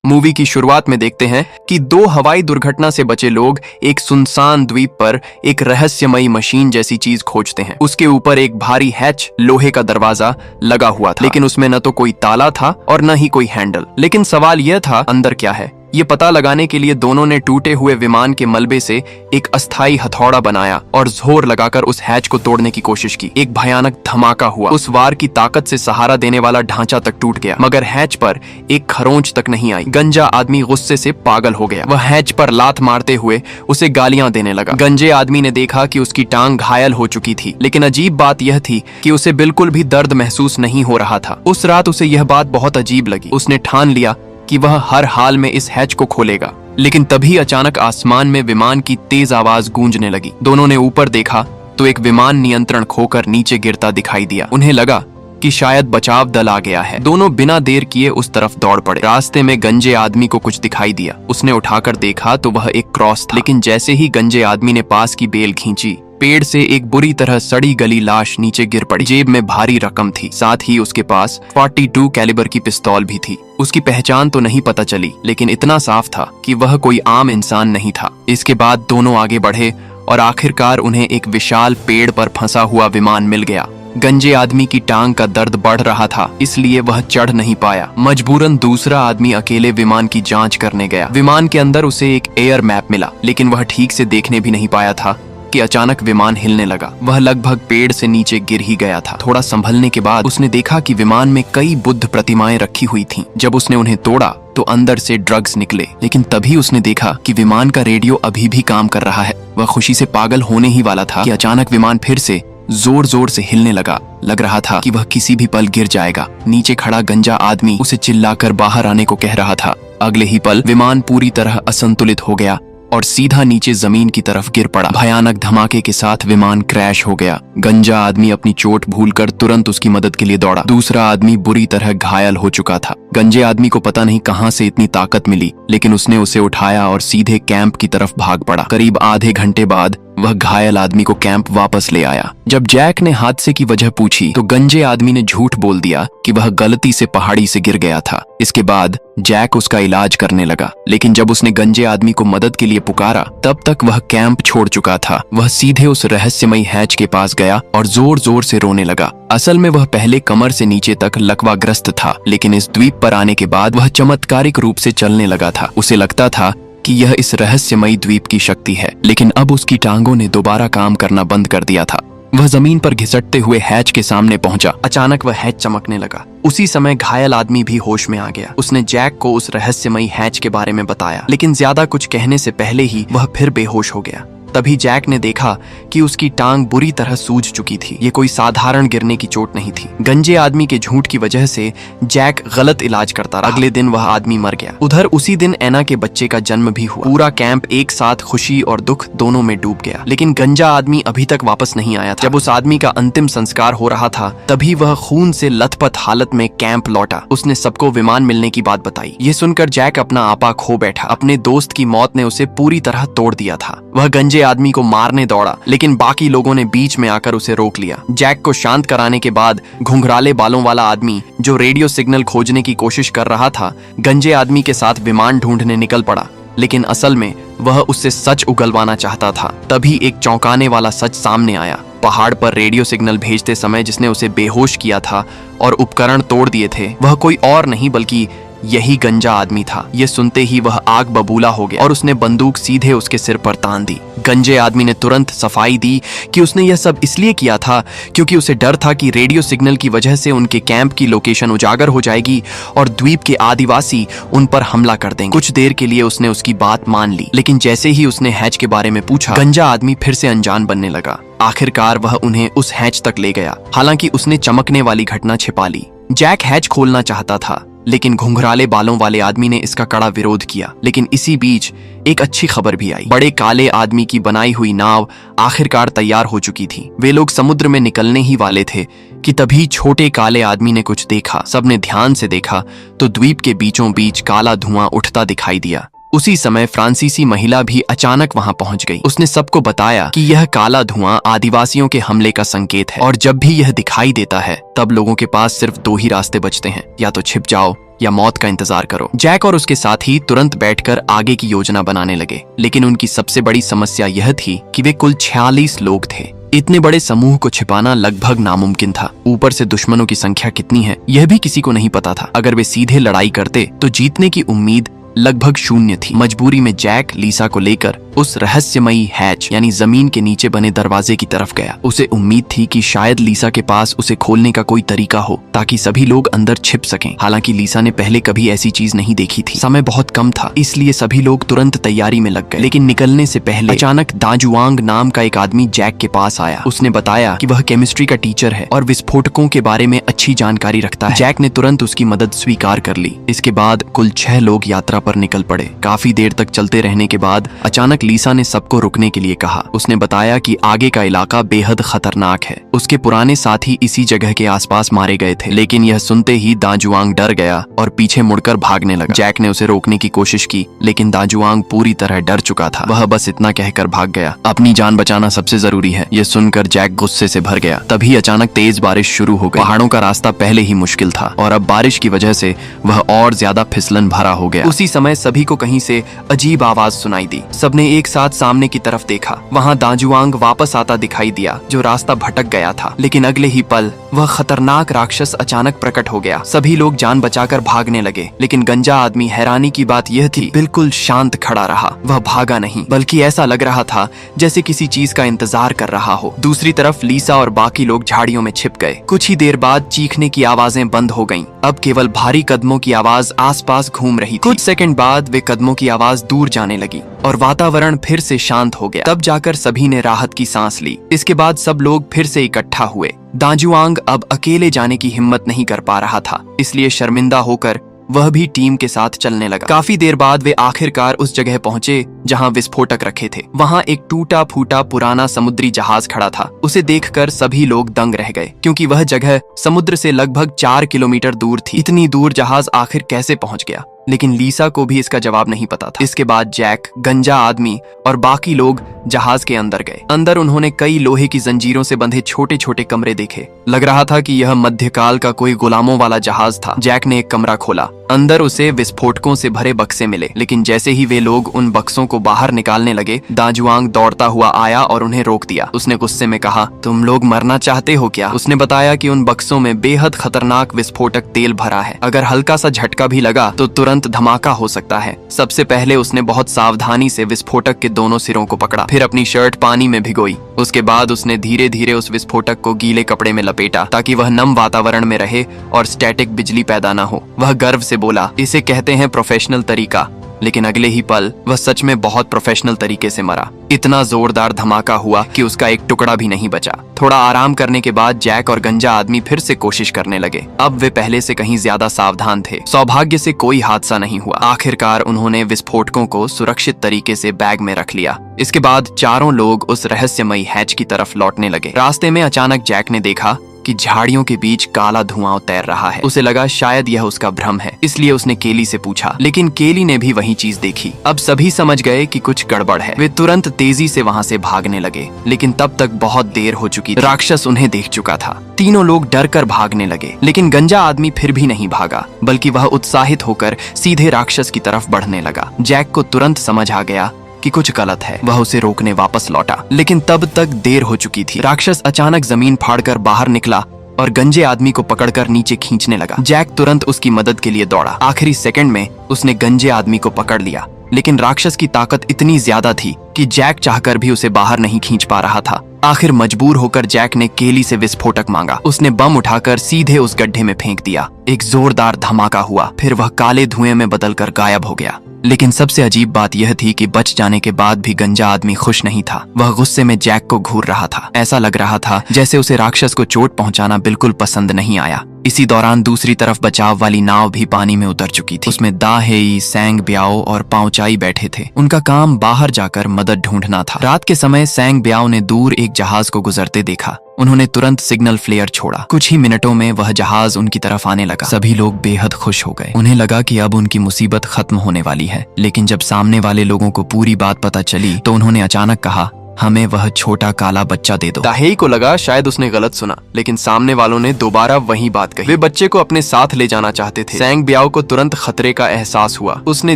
Movie की शुरुआत में देखते हैं कि दो हवाई दुर्घटना से बचे लोग एक सुनसान द्वीप पर एक रहस्यमयी मशीन जैसी चीज खोजते हैं। उसके ऊपर एक भारी हैच लोहे का दरवाजा लगा हुआ था, लेकिन उसमें न तो कोई ताला था और न ही कोई हैंडल। लेकिन सवाल यह था, अंदर क्या है? ये पता लगाने के लिए दोनों ने टूटे हुए विमान के मलबे से एक अस्थायी हथौड़ा बनाया और जोर लगाकर उस हैच को तोड़ने की कोशिश की। एक भयानक धमाका हुआ। उस वार की ताकत से सहारा देने वाला ढांचा तक टूट गया, मगर हैच पर एक खरोंच तक नहीं आई। गंजा आदमी गुस्से से पागल हो गया। वह हैच पर लात मारते हुए उसे गालियां देने लगा। गंजे आदमी ने देखा कि उसकी टांग घायल हो चुकी थी, लेकिन अजीब बात यह थी कि उसे बिल्कुल भी दर्द महसूस नहीं हो रहा था। उस रात उसे यह बात बहुत अजीब लगी। उसने ठान लिया कि वह हर हाल में इस हैच को खोलेगा। लेकिन तभी अचानक आसमान में विमान की तेज आवाज गूंजने लगी। दोनों ने ऊपर देखा तो एक विमान नियंत्रण खोकर नीचे गिरता दिखाई दिया। उन्हें लगा कि शायद बचाव दल आ गया है। दोनों बिना देर किए उस तरफ दौड़ पड़े। रास्ते में गंजे आदमी को कुछ दिखाई दिया। उसने उठाकर देखा तो वह एक क्रॉस था, लेकिन जैसे ही गंजे आदमी ने पास की बेल खींची, पेड़ से एक बुरी तरह सड़ी गली लाश नीचे गिर पड़ी। जेब में भारी रकम थी, साथ ही उसके पास 42 कैलिबर की पिस्तौल भी थी। उसकी पहचान तो नहीं पता चली, लेकिन इतना साफ था कि वह कोई आम इंसान नहीं था। इसके बाद दोनों आगे बढ़े और आखिरकार उन्हें एक विशाल पेड़ पर फंसा हुआ विमान मिल गया। गंजे आदमी की टांग का दर्द बढ़ रहा था, इसलिए वह चढ़ नहीं पाया। मजबूरन दूसरा आदमी अकेले विमान की जांच करने गया। विमान के अंदर उसे एक एयर मैप मिला, लेकिन वह ठीक से देखने भी नहीं पाया था कि अचानक विमान हिलने लगा। वह लगभग पेड़ से नीचे गिर ही गया था। थोड़ा संभलने के बाद उसने देखा कि विमान में कई बुद्ध प्रतिमाएं रखी हुई थीं। जब उसने उन्हें तोड़ा तो अंदर से ड्रग्स निकले, लेकिन तभी उसने देखा कि विमान का रेडियो अभी भी काम कर रहा है। वह खुशी से पागल होने ही वाला था कि अचानक विमान फिर से जोर जोर से हिलने लगा। लग रहा था कि वह किसी भी पल गिर जाएगा। नीचे खड़ा गंजा आदमी उसे चिल्लाकर बाहर आने को कह रहा था। अगले ही पल विमान पूरी तरह असंतुलित हो गया और सीधा नीचे जमीन की तरफ गिर पड़ा। भयानक धमाके के साथ विमान क्रैश हो गया। गंजा आदमी अपनी चोट भूलकर तुरंत उसकी मदद के लिए दौड़ा। दूसरा आदमी बुरी तरह घायल हो चुका था। गंजे आदमी को पता नहीं कहां से इतनी ताकत मिली, लेकिन उसने उसे उठाया और सीधे कैंप की तरफ भाग पड़ा। करीब आधे घंटे बाद वह घायल आदमी को कैंप वापस ले आया। जब जैक ने हादसे की वजह पूछी तो गंजे आदमी ने झूठ बोल दिया कि वह गलती से पहाड़ी से गिर गया था। इसके बाद जैक उसका इलाज करने लगा, लेकिन जब उसने गंजे आदमी को मदद के लिए पुकारा तब तक वह कैंप छोड़ चुका था। वह सीधे उस रहस्यमयी हैच के पास गया और जोर जोर से रोने लगा। असल में वह पहले कमर से नीचे तक लकवाग्रस्त था, लेकिन इस द्वीप पर आने के बाद वह चमत्कारिक रूप से चलने लगा था। उसे लगता था कि यह इस रहस्यमयी द्वीप की शक्ति है, लेकिन अब उसकी टांगों ने दोबारा काम करना बंद कर दिया था। वह जमीन पर घिसटते हुए हैच के सामने पहुंचा। अचानक वह हैच चमकने लगा। उसी समय घायल आदमी भी होश में आ गया। उसने जैक को उस रहस्यमयी हैच के बारे में बताया, लेकिन ज्यादा कुछ कहने से पहले ही वह फिर बेहोश हो गया। तभी जैक ने देखा कि उसकी टांग बुरी तरह सूज चुकी थी। ये कोई साधारण गिरने की चोट नहीं थी। गंजे आदमी के झूठ की वजह से जैक गलत इलाज करता रहा। अगले दिन वह आदमी मर गया। उधर उसी दिन एना के बच्चे का जन्म भी हुआ। पूरा कैंप एक साथ खुशी और दुख दोनों में डूब गया, लेकिन गंजा आदमी अभी तक वापस नहीं आया था। जब उस आदमी का अंतिम संस्कार हो रहा था तभी वह खून से लथपथ हालत में कैंप लौटा। उसने सबको विमान मिलने की बात बताई। ये सुनकर जैक अपना आपा खो बैठा। अपने दोस्त की मौत ने उसे पूरी तरह तोड़ दिया था। वह गंजे आदमी को मारने दौड़ा, लेकिन बाकी लोगों ने बीच में आकर उसे रोक लिया। जैक को शांत कराने के बाद घुंघराले बालों वाला आदमी जो रेडियो सिग्नल खोजने की कोशिश कर रहा था, गंजे आदमी के साथ विमान ढूंढने निकल पड़ा। लेकिन असल में वह उससे सच उगलवाना चाहता था। तभी एक चौंकाने वाला सच सामने आया। पहाड़ पर रेडियो सिग्नल भेजते समय जिसने उसे बेहोश किया था और उपकरण तोड़ दिए थे, वह कोई और नहीं बल्कि यही गंजा आदमी था। ये सुनते ही वह आग बबूला हो गया और उसने बंदूक सीधे उसके सिर पर तान दी। गंजे आदमी ने तुरंत सफाई दी कि उसने यह सब इसलिए किया था क्योंकि उसे डर था कि रेडियो सिग्नल की वजह से उनके कैंप की लोकेशन उजागर हो जाएगी और द्वीप के आदिवासी उन पर हमला कर देंगे। कुछ देर के लिए उसने उसकी बात मान ली, लेकिन जैसे ही उसने हैच के बारे में पूछा, गंजा आदमी फिर से अनजान बनने लगा। आखिरकार वह उन्हें उस हैच तक ले गया। हालांकि उसने चमकने वाली घटना छिपा ली। जैक हैच खोलना चाहता था, लेकिन घुंघराले बालों वाले आदमी ने इसका कड़ा विरोध किया। लेकिन इसी बीच एक अच्छी खबर भी आई। बड़े काले आदमी की बनाई हुई नाव आखिरकार तैयार हो चुकी थी। वे लोग समुद्र में निकलने ही वाले थे कि तभी छोटे काले आदमी ने कुछ देखा। सबने ध्यान से देखा तो द्वीप के बीचों बीच काला धुआं उठता दिखाई दिया। उसी समय फ्रांसीसी महिला भी अचानक वहां पहुंच गई। उसने सबको बताया कि यह काला धुआं आदिवासियों के हमले का संकेत है और जब भी यह दिखाई देता है तब लोगों के पास सिर्फ दो ही रास्ते बचते हैं, या तो छिप जाओ या मौत का इंतजार करो। जैक और उसके साथी तुरंत बैठकर आगे की योजना बनाने लगे, लेकिन उनकी सबसे बड़ी समस्या यह थी कि वे कुल 46 लोग थे। इतने बड़े समूह को छिपाना लगभग नामुमकिन था। ऊपर से दुश्मनों की संख्या कितनी है यह भी किसी को नहीं पता था। अगर वे सीधे लड़ाई करते तो जीतने की उम्मीद लगभग शून्य थी। मजबूरी में जैक लीसा को लेकर उस रहस्यमयी हैच यानी जमीन के नीचे बने दरवाजे की तरफ गया। उसे उम्मीद थी कि शायद लीसा के पास उसे खोलने का कोई तरीका हो ताकि सभी लोग अंदर छिप सकें। हालांकि लीसा ने पहले कभी ऐसी चीज नहीं देखी थी। समय बहुत कम था, इसलिए सभी लोग तुरंत तैयारी में लग गए। लेकिन निकलने से पहले अचानक दाजुआंग नाम का एक आदमी जैक के पास आया। उसने बताया कि वह केमिस्ट्री का टीचर है और विस्फोटकों के बारे में अच्छी जानकारी रखता है। जैक ने तुरंत उसकी मदद स्वीकार कर ली। इसके बाद कुल 6 लोग यात्रा पर निकल पड़े। काफी देर तक चलते रहने के बाद अचानक लीसा ने सबको रुकने के लिए कहा। उसने बताया कि आगे का इलाका बेहद खतरनाक है। उसके पुराने साथी इसी जगह के आसपास मारे गए थे। लेकिन यह सुनते ही दाजुआंग डर गया और पीछे मुड़कर भागने लगा। जैक ने उसे रोकने की कोशिश की, लेकिन दाजुआंग पूरी तरह डर चुका था। वह बस इतना कहकर भाग गया, अपनी जान बचाना सबसे जरूरी है। यह सुनकर जैक गुस्से से भर गया। तभी अचानक तेज बारिश शुरू हो गई। पहाड़ों का रास्ता पहले ही मुश्किल था और अब बारिश की वजह से वह और ज्यादा फिसलन भरा हो गया। उसी समय सभी को कहीं से अजीब आवाज सुनाई दी। सबने एक साथ सामने की तरफ देखा। वहां दाजुआंग वापस आता दिखाई दिया जो रास्ता भटक गया था। लेकिन अगले ही पल वह खतरनाक राक्षस अचानक प्रकट हो गया। सभी लोग जान बचाकर भागने लगे, लेकिन गंजा आदमी हैरानी की बात यह थी बिल्कुल शांत खड़ा रहा। वह भागा नहीं, बल्कि ऐसा लग रहा था जैसे किसी चीज का इंतजार कर रहा हो। दूसरी तरफ लीसा और बाकी लोग झाड़ियों में छिप गए। कुछ ही देर बाद चीखने की आवाजें बंद हो गईं। अब केवल भारी कदमों की आवाज आसपास घूम रही थी। कुछ सेकंड बाद वे कदमों की आवाज दूर जाने लगी और वातावरण फिर से शांत हो गया। तब जाकर सभी ने राहत की सांस ली। इसके बाद सब लोग फिर से इकट्ठा हुए। दाजुआंग अब अकेले जाने की हिम्मत नहीं कर पा रहा था, इसलिए शर्मिंदा होकर वह भी टीम के साथ चलने लगा। काफी देर बाद वे आखिरकार उस जगह पहुंचे जहां विस्फोटक रखे थे। वहां एक टूटा फूटा पुराना समुद्री जहाज खड़ा था। उसे देखकर सभी लोग दंग रह गए, क्योंकि वह जगह समुद्र से लगभग 4 किलोमीटर दूर थी। इतनी दूर जहाज आखिर कैसे पहुंच गया? लेकिन लीसा को भी इसका जवाब नहीं पता था। इसके बाद जैक, गंजा आदमी और बाकी लोग जहाज के अंदर गए। अंदर उन्होंने कई लोहे की जंजीरों से बंधे छोटे छोटे कमरे देखे। लग रहा था कि यह मध्यकाल का कोई गुलामों वाला जहाज था। जैक ने एक कमरा खोला। अंदर उसे विस्फोटकों से भरे बक्से मिले, लेकिन जैसे ही वे लोग उन बक्सों को बाहर निकालने लगे, दाजुआंग दौड़ता हुआ आया और उन्हें रोक दिया। उसने गुस्से में कहा, तुम लोग मरना चाहते हो क्या? उसने बताया कि उन बक्सों में बेहद खतरनाक विस्फोटक तेल भरा है। अगर हल्का सा झटका भी लगा तो तुरंत धमाका हो सकता है। सबसे पहले उसने बहुत सावधानी से विस्फोटक के दोनों सिरों को पकड़ा, फिर अपनी शर्ट पानी में भिगोई। उसके बाद उसने धीरे धीरे उस विस्फोटक को गीले कपड़े में लपेटा ताकि वह नम वातावरण में रहे और स्टैटिक बिजली पैदा न हो। वह गर्व से बोला, इसे कहते हैं प्रोफेशनल तरीका। लेकिन अगले ही पल वह सच में बहुत प्रोफेशनल तरीके से मरा। इतना जोरदार धमाका हुआ कि उसका एक टुकड़ा भी नहीं बचा। थोड़ा आराम करने के बाद जैक और गंजा आदमी फिर से कोशिश करने लगे। अब वे पहले से कहीं ज्यादा सावधान थे। सौभाग्य से कोई हादसा नहीं हुआ। आखिरकार उन्होंने विस्फोटकों को सुरक्षित तरीके से बैग में रख लिया। इसके बाद चारों लोग उस रहस्यमयी हैच की तरफ लौटने लगे। रास्ते में अचानक जैक ने देखा कि झाड़ियों के बीच काला धुआं तैर रहा है। उसे लगा शायद यह उसका भ्रम है, इसलिए उसने केली से पूछा, लेकिन केली ने भी वही चीज देखी। अब सभी समझ गए कि कुछ गड़बड़ है। वे तुरंत तेजी से वहां से भागने लगे, लेकिन तब तक बहुत देर हो चुकी थी। राक्षस उन्हें देख चुका था। तीनों लोग डर कर भागने लगे, लेकिन गंजा आदमी फिर भी नहीं भागा, बल्कि वह उत्साहित होकर सीधे राक्षस की तरफ बढ़ने लगा। जैक को तुरंत समझ आ गया कि कुछ गलत है। वह उसे रोकने वापस लौटा, लेकिन तब तक देर हो चुकी थी। राक्षस अचानक जमीन फाड़कर बाहर निकला और गंजे आदमी को पकड़कर नीचे खींचने लगा। जैक तुरंत उसकी मदद के लिए दौड़ा। आखिरी सेकंड में उसने गंजे आदमी को पकड़ लिया, लेकिन राक्षस की ताकत इतनी ज्यादा थी कि जैक चाहकर भी उसे बाहर नहीं खींच पा रहा था। आखिर मजबूर होकर जैक ने केली से विस्फोटक मांगा। उसने बम उठाकर सीधे उस गड्ढे में फेंक दिया। एक जोरदार धमाका हुआ, फिर वह काले धुएं में बदलकर गायब हो गया। लेकिन सबसे अजीब बात यह थी कि बच जाने के बाद भी गंजा आदमी खुश नहीं था। वह गुस्से में जैक को घूर रहा था। ऐसा लग रहा था जैसे उसे राक्षस को चोट पहुंचाना बिल्कुल पसंद नहीं आया। इसी दौरान दूसरी तरफ बचाव वाली नाव भी पानी में उतर चुकी थी। उसमें दा हेई, सैंग ब्याओ और पाउचाई बैठे थे। उनका काम बाहर जाकर मदद ढूंढना था। रात के समय सैंग ब्याओ ने दूर एक जहाज को गुजरते देखा। उन्होंने तुरंत सिग्नल फ्लेयर छोड़ा। कुछ ही मिनटों में वह जहाज उनकी तरफ आने लगा। सभी लोग बेहद खुश हो गए। उन्हें लगा कि अब उनकी मुसीबत खत्म होने वाली है। लेकिन जब सामने वाले लोगों को पूरी बात पता चली तो उन्होंने अचानक कहा, हमें वह छोटा काला बच्चा दे दो। दाहेई को लगा शायद उसने गलत सुना, लेकिन सामने वालों ने दोबारा वही बात कही। वे बच्चे को अपने साथ ले जाना चाहते थे। सैंग ब्याओ को तुरंत खतरे का एहसास हुआ। उसने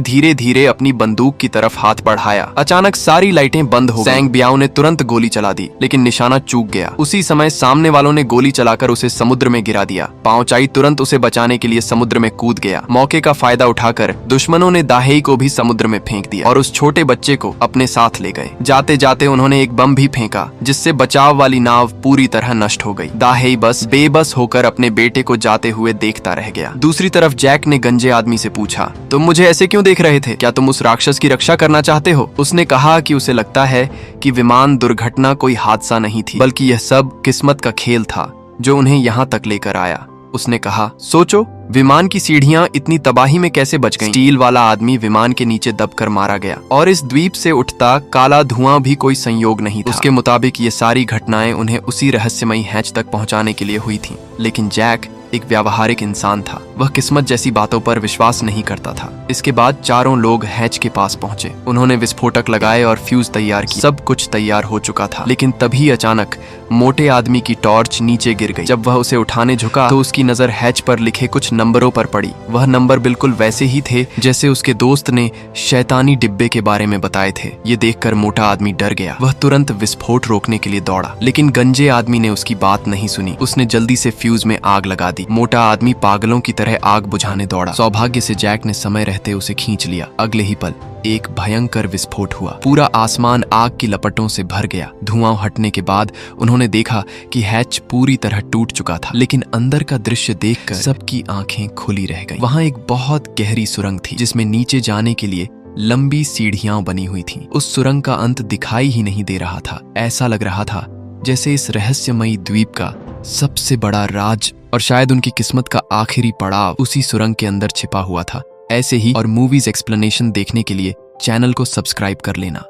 धीरे धीरे अपनी बंदूक की तरफ हाथ बढ़ाया। अचानक सारी लाइटें बंद हो गईं। सैंग ब्याओ ने तुरंत गोली चला दी, लेकिन निशाना चूक गया। उसी समय सामने वालों ने गोली चलाकर उसे समुद्र में गिरा दिया। पाओचाई तुरंत उसे बचाने के लिए समुद्र में कूद गया। मौके का फायदा उठाकर दुश्मनों ने दाहेई को भी समुद्र में फेंक दिया और उस छोटे बच्चे को अपने साथ ले गए। जाते जाते उन्होंने एक बम भी फेंका, जिससे बचाव वाली नाव पूरी तरह नष्ट हो गई। दाहेई बस बेबस होकर अपने बेटे को जाते हुए देखता रह गया। दूसरी तरफ जैक ने गंजे आदमी से पूछा, तुम मुझे ऐसे क्यों देख रहे थे? क्या तुम उस राक्षस की रक्षा करना चाहते हो? उसने कहा कि उसे लगता है कि विमान दुर्घटना कोई हादसा नहीं थी, बल्कि यह सब किस्मत का खेल था जो उन्हें यहाँ तक लेकर आया। उसने कहा, सोचो, विमान की सीढ़ियां इतनी तबाही में कैसे बच गईं? स्टील वाला आदमी विमान के नीचे दबकर मारा गया और इस द्वीप से उठता काला धुआं भी कोई संयोग नहीं था। उसके मुताबिक ये सारी घटनाएं उन्हें उसी रहस्यमयी हैच तक पहुंचाने के लिए हुई थीं। लेकिन जैक एक व्यावहारिक इंसान था। वह किस्मत जैसी बातों पर विश्वास नहीं करता था। इसके बाद चारों लोग हैच के पास पहुंचे। उन्होंने विस्फोटक लगाए और फ्यूज तैयार की। सब कुछ तैयार हो चुका था, लेकिन तभी अचानक मोटे आदमी की टॉर्च नीचे गिर गई। जब वह उसे उठाने झुका तो उसकी नजर हैच पर लिखे कुछ नंबरों पर पड़ी। वह नंबर बिल्कुल वैसे ही थे जैसे उसके दोस्त ने शैतानी डिब्बे के बारे में बताए थे। ये देखकर मोटा आदमी डर गया। वह तुरंत विस्फोट रोकने के लिए दौड़ा, लेकिन गंजे आदमी ने उसकी बात नहीं सुनी। उसने जल्दी से फ्यूज में आग लगा दी। मोटा आदमी पागलों की तरह आग बुझाने दौड़ा। सौभाग्य से जैक ने समय रहते उसे खींच लिया। अगले ही पल एक भयंकर विस्फोट हुआ। पूरा आसमान आग की लपटों से भर गया। धुआं हटने के बाद उन्होंने देखा कि हैच पूरी तरह टूट चुका था, लेकिन अंदर का दृश्य देखकर सबकी आंखें खुली रह गईं। वहां एक बहुत गहरी सुरंग थी, जिसमें नीचे जाने के लिए लंबी सीढ़ियां बनी हुई थीं। उस सुरंग का अंत दिखाई ही नहीं दे रहा था। ऐसा लग रहा था जैसे इस रहस्यमयी द्वीप का सबसे बड़ा राज और शायद उनकी किस्मत का आखिरी पड़ाव उसी सुरंग के अंदर छिपा हुआ था। ऐसे ही और मूवीज एक्सप्लेनेशन देखने के लिए चैनल को सब्सक्राइब कर लेना।